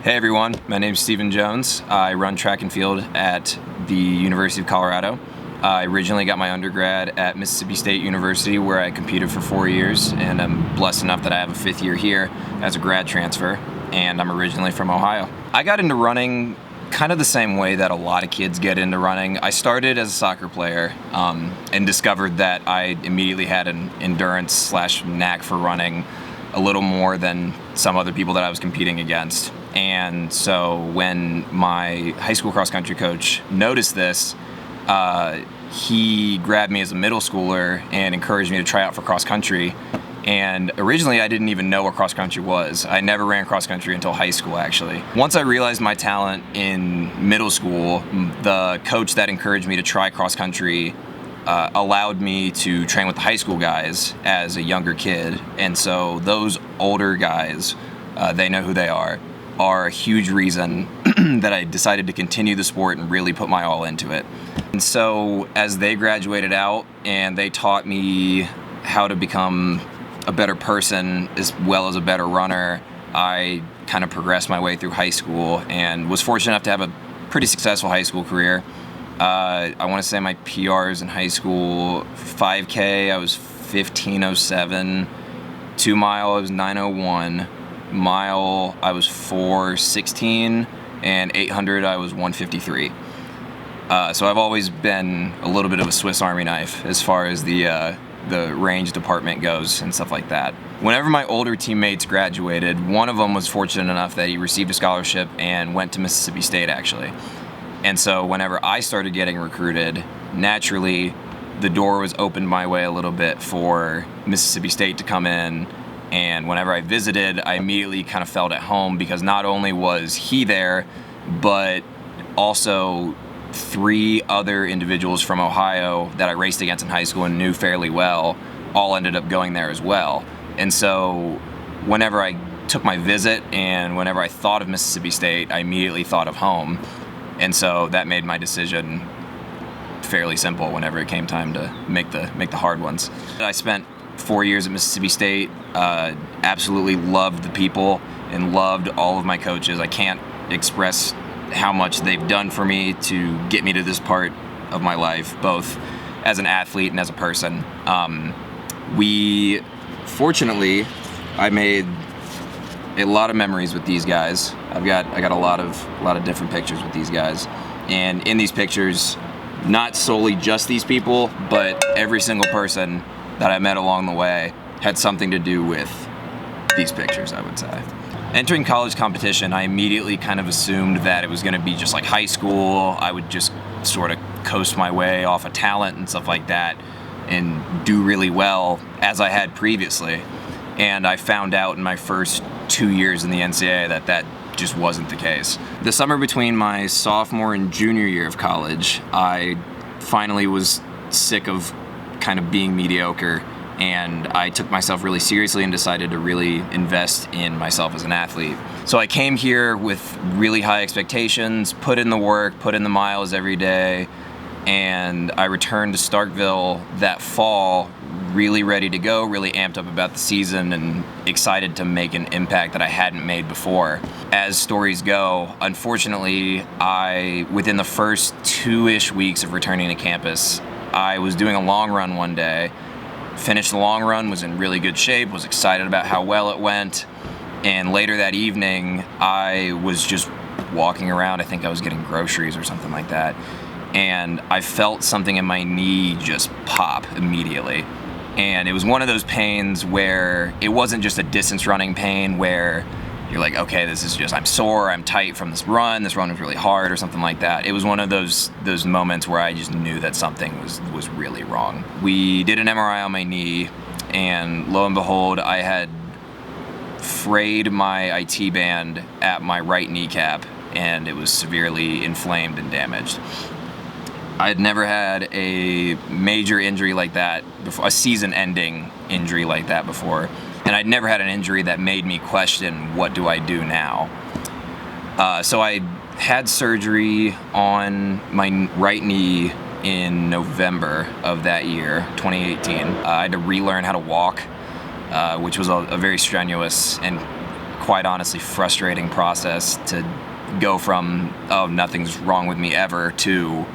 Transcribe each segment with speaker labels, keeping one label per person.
Speaker 1: Hey everyone, my name is Stephen Jones. I run track and field at the University of Colorado. I originally got my undergrad at Mississippi State University, where I competed for 4 years, and I'm blessed enough that I have a 5th year here as a grad transfer, and I'm originally from Ohio. I got into running kind of the same way that a lot of kids get into running. I started as a soccer player and discovered that I immediately had an endurance / knack for running a little more than some other people that I was competing against. And so when my high school cross country coach noticed this, he grabbed me as a middle schooler and encouraged me to try out for cross country. And originally I didn't even know what cross country was. I never ran cross country until high school, actually. Once I realized my talent in middle school, the coach that encouraged me to try cross country allowed me to train with the high school guys as a younger kid. And so those older guys, they know who they are a huge reason that I decided to continue the sport and really put my all into it. And so as they graduated out and they taught me how to become a better person as well as a better runner, I kind of progressed my way through high school and was fortunate enough to have a pretty successful high school career. I want to say my PRs in high school, 5K, I was 15:07, 2 mile, I was 9:01, mile, I was 4:16, and 800, I was 1:53. So I've always been a little bit of a Swiss Army knife as far as the range department goes and stuff like that. Whenever my older teammates graduated, one of them was fortunate enough that he received a scholarship and went to Mississippi State, actually. And so whenever I started getting recruited, naturally the door was opened my way a little bit for Mississippi State to come in. And whenever I visited, I immediately kind of felt at home because not only was he there, but also 3 other individuals from Ohio that I raced against in high school and knew fairly well all ended up going there as well. And so whenever I took my visit and whenever I thought of Mississippi State, I immediately thought of home. And so that made my decision fairly simple whenever it came time to make the hard ones. I spent 4 years at Mississippi State, absolutely loved the people and loved all of my coaches. I can't express how much they've done for me to get me to this part of my life, both as an athlete and as a person. Fortunately, I made a lot of memories with these guys. I got a lot of different pictures with these guys, and in these pictures, not solely just these people, but every single person that I met along the way had something to do with these pictures, I would say. Entering college competition, I immediately kind of assumed that it was going to be just like high school. I would just sort of coast my way off of talent and stuff like that and do really well as I had previously. And I found out in my first 2 years in the NCAA that just wasn't the case. The summer between my sophomore and junior year of college, I finally was sick of kind of being mediocre, and I took myself really seriously and decided to really invest in myself as an athlete. So I came here with really high expectations, put in the work, put in the miles every day, and I returned to Starkville that fall really ready to go, really amped up about the season and excited to make an impact that I hadn't made before. As stories go, unfortunately, within the first 2-ish weeks of returning to campus, I was doing a long run one day, finished the long run, was in really good shape, was excited about how well it went, and later that evening, I was just walking around, I think I was getting groceries or something like that, and I felt something in my knee just pop immediately. And it was one of those pains where it wasn't just a distance running pain where you're like, okay, this is just, I'm sore, I'm tight from this run was really hard or something like that. It was one of those moments where I just knew that something was really wrong. We did an MRI on my knee, and lo and behold, I had frayed my IT band at my right kneecap, and it was severely inflamed and damaged. I had never had a major injury like that before, a season-ending injury like that before, and I'd never had an injury that made me question, what do I do now? So I had surgery on my right knee in November of that year, 2018. I had to relearn how to walk, which was a very strenuous and quite honestly frustrating process to go from, oh, nothing's wrong with me ever, to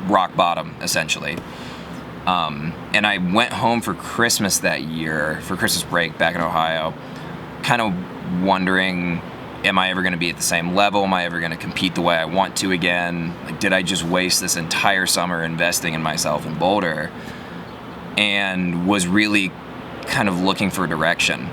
Speaker 1: rock bottom, essentially. And I went home for Christmas that year, for Christmas break back in Ohio, kind of wondering, am I ever going to be at the same level? Am I ever going to compete the way I want to again? Like, did I just waste this entire summer investing in myself in Boulder? And was really kind of looking for direction.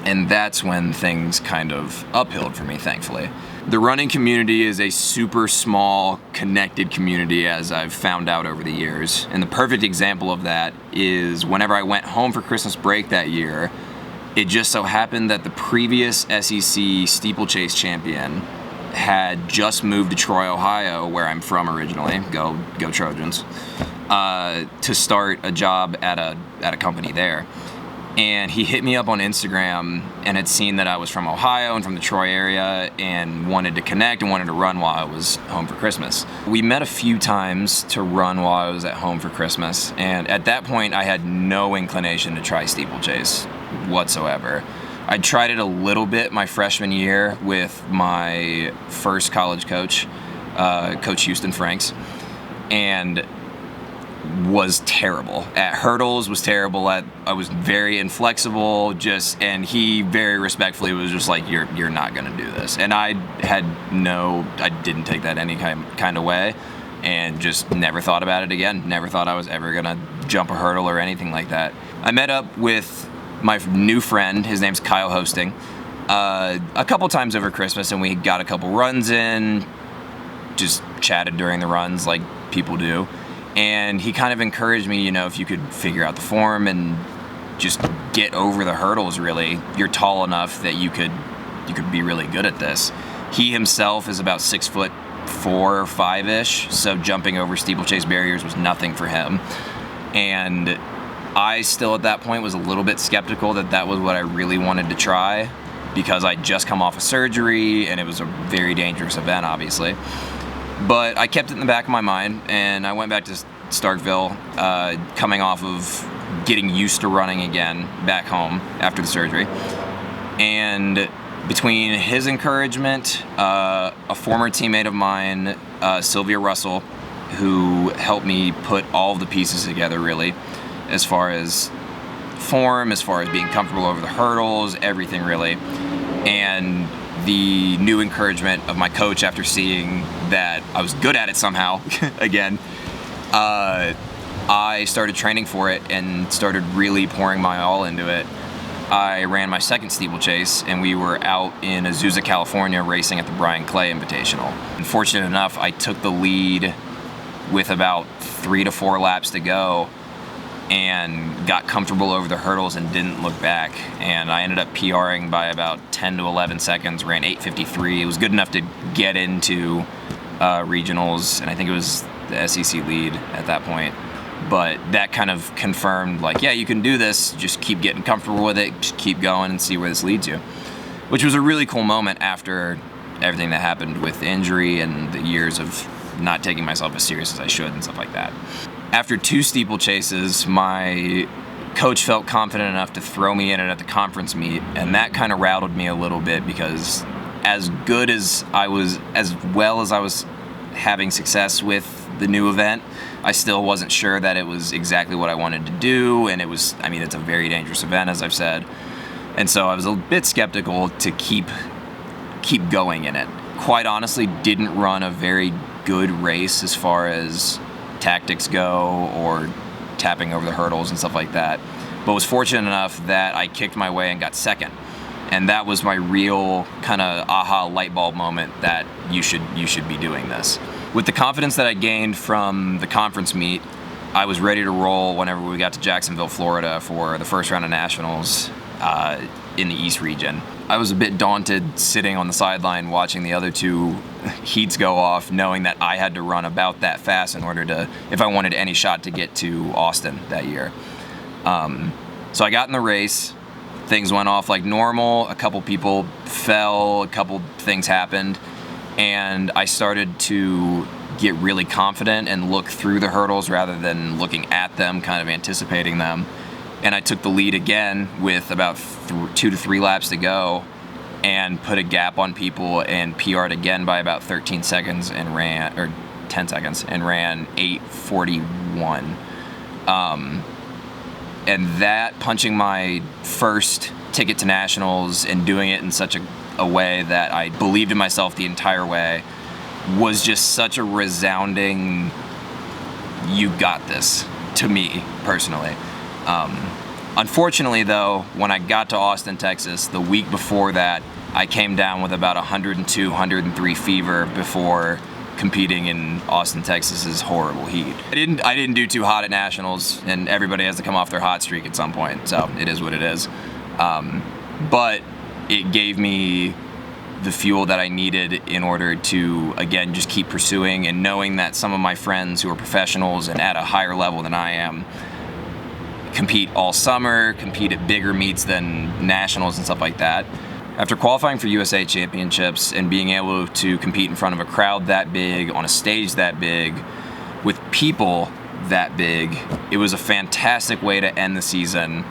Speaker 1: And that's when things kind of uphilled for me, thankfully. The running community is a super small, connected community, as I've found out over the years. And the perfect example of that is whenever I went home for Christmas break that year, it just so happened that the previous SEC steeplechase champion had just moved to Troy, Ohio, where I'm from originally, go Trojans, to start a job at a company there. And he hit me up on Instagram and had seen that I was from Ohio and from the Troy area and wanted to connect and wanted to run while I was home for Christmas. We met a few times to run while I was at home for Christmas, and at that point I had no inclination to try steeplechase whatsoever. I tried it a little bit my freshman year with my first college coach, Coach Houston Franks, and was terrible at hurdles, was terrible at, I was very inflexible, and he very respectfully was just like, you're not gonna do this. And I didn't take that any kind of way, and just never thought about it again. Never thought I was ever gonna jump a hurdle or anything like that. I met up with my new friend, his name's Kyle Hosting, a couple times over Christmas, and we got a couple runs in, just chatted during the runs like people do. And he kind of encouraged me, if you could figure out the form and just get over the hurdles, really, you're tall enough that you could be really good at this. He himself is about 6'4" or 5-ish, so jumping over steeplechase barriers was nothing for him. And I still at that point was a little bit skeptical that was what I really wanted to try, because I'd just come off a surgery and it was a very dangerous event, obviously. But I kept it in the back of my mind, and I went back to Starkville, coming off of getting used to running again back home after the surgery. And between his encouragement, a former teammate of mine, Sylvia Russell, who helped me put all of the pieces together, really, as far as form, as far as being comfortable over the hurdles, everything, really. And the new encouragement of my coach after seeing that I was good at it somehow again, I started training for it and started really pouring my all into it. I ran my second steeplechase, and we were out in Azusa, California, racing at the Brian Clay Invitational. And fortunate enough, I took the lead with about 3 to 4 laps to go and got comfortable over the hurdles and didn't look back. And I ended up PRing by about 10 to 11 seconds, ran 8:53. It was good enough to get into regionals, and I think it was the SEC lead at that point. But that kind of confirmed, like, yeah, you can do this, just keep getting comfortable with it, just keep going and see where this leads you. Which was a really cool moment after everything that happened with the injury and the years of not taking myself as serious as I should and stuff like that. After 2 steeplechases, my coach felt confident enough to throw me in it at the conference meet, and that kind of rattled me a little bit, because as well as I was having success with the new event, I still wasn't sure that it was exactly what I wanted to do, and it's a very dangerous event, as I've said. And so I was a bit skeptical to keep going in it. Quite honestly, didn't run a very good race as far as tactics go or tapping over the hurdles and stuff like that, but was fortunate enough that I kicked my way and got second. And that was my real kind of aha light bulb moment that you should be doing this. With the confidence that I gained from the conference meet, I was ready to roll whenever we got to Jacksonville, Florida for the first round of nationals in the East region. I was a bit daunted sitting on the sideline watching the other 2 heats go off, knowing that I had to run about that fast in order to, if I wanted any shot to get to Austin that year. So I got in the race, things went off like normal, a couple people fell, a couple things happened, and I started to get really confident and look through the hurdles rather than looking at them, kind of anticipating them. And I took the lead again with about 2 to 3 laps to go, and put a gap on people and PR'd again by about 13 seconds and ran, or 10 seconds, and ran 8:41. And that, punching my first ticket to nationals and doing it in such a way that I believed in myself the entire way, was just such a resounding, you got this, to me personally. Unfortunately though, when I got to Austin, Texas, the week before that, I came down with about 102, 103 fever before competing in Austin, Texas's horrible heat. I didn't do too hot at nationals, and everybody has to come off their hot streak at some point, so it is what it is. But it gave me the fuel that I needed in order to, again, just keep pursuing, and knowing that some of my friends who are professionals and at a higher level than I am compete all summer, compete at bigger meets than nationals and stuff like that. After qualifying for USA Championships and being able to compete in front of a crowd that big, on a stage that big, with people that big, it was a fantastic way to end the season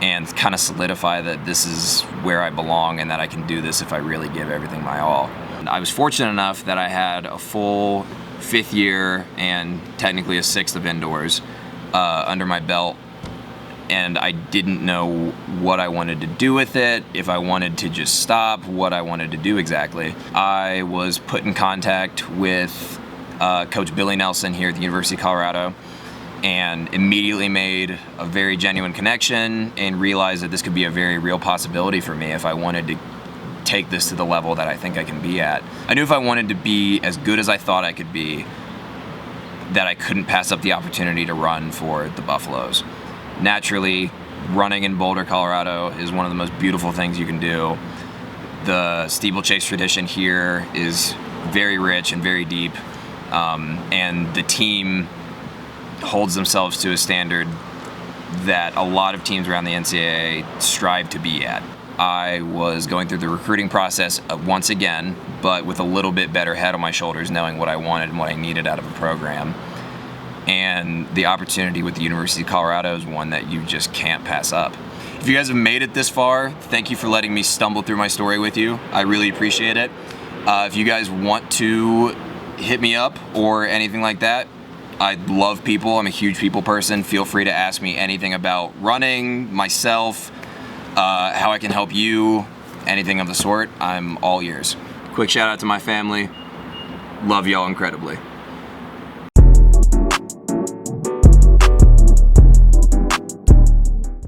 Speaker 1: and kind of solidify that this is where I belong and that I can do this if I really give everything my all. I was fortunate enough that I had a full 5th year and technically a 6th of indoors under my belt, and I didn't know what I wanted to do with it, if I wanted to just stop, what I wanted to do exactly. I was put in contact with Coach Billy Nelson here at the University of Colorado, and immediately made a very genuine connection and realized that this could be a very real possibility for me if I wanted to take this to the level that I think I can be at. I knew if I wanted to be as good as I thought I could be, that I couldn't pass up the opportunity to run for the Buffaloes. Naturally, running in Boulder, Colorado is one of the most beautiful things you can do. The steeplechase tradition here is very rich and very deep, and the team holds themselves to a standard that a lot of teams around the NCAA strive to be at. I was going through the recruiting process once again, but with a little bit better head on my shoulders, knowing what I wanted and what I needed out of a program. And the opportunity with the University of Colorado is one that you just can't pass up. If you guys have made it this far, thank you for letting me stumble through my story with you. I really appreciate it. If you guys want to hit me up or anything like that, I love people. I'm a huge people person. Feel free to ask me anything about running, myself, how I can help you, anything of the sort. I'm all ears. Quick shout out to my family. Love y'all incredibly.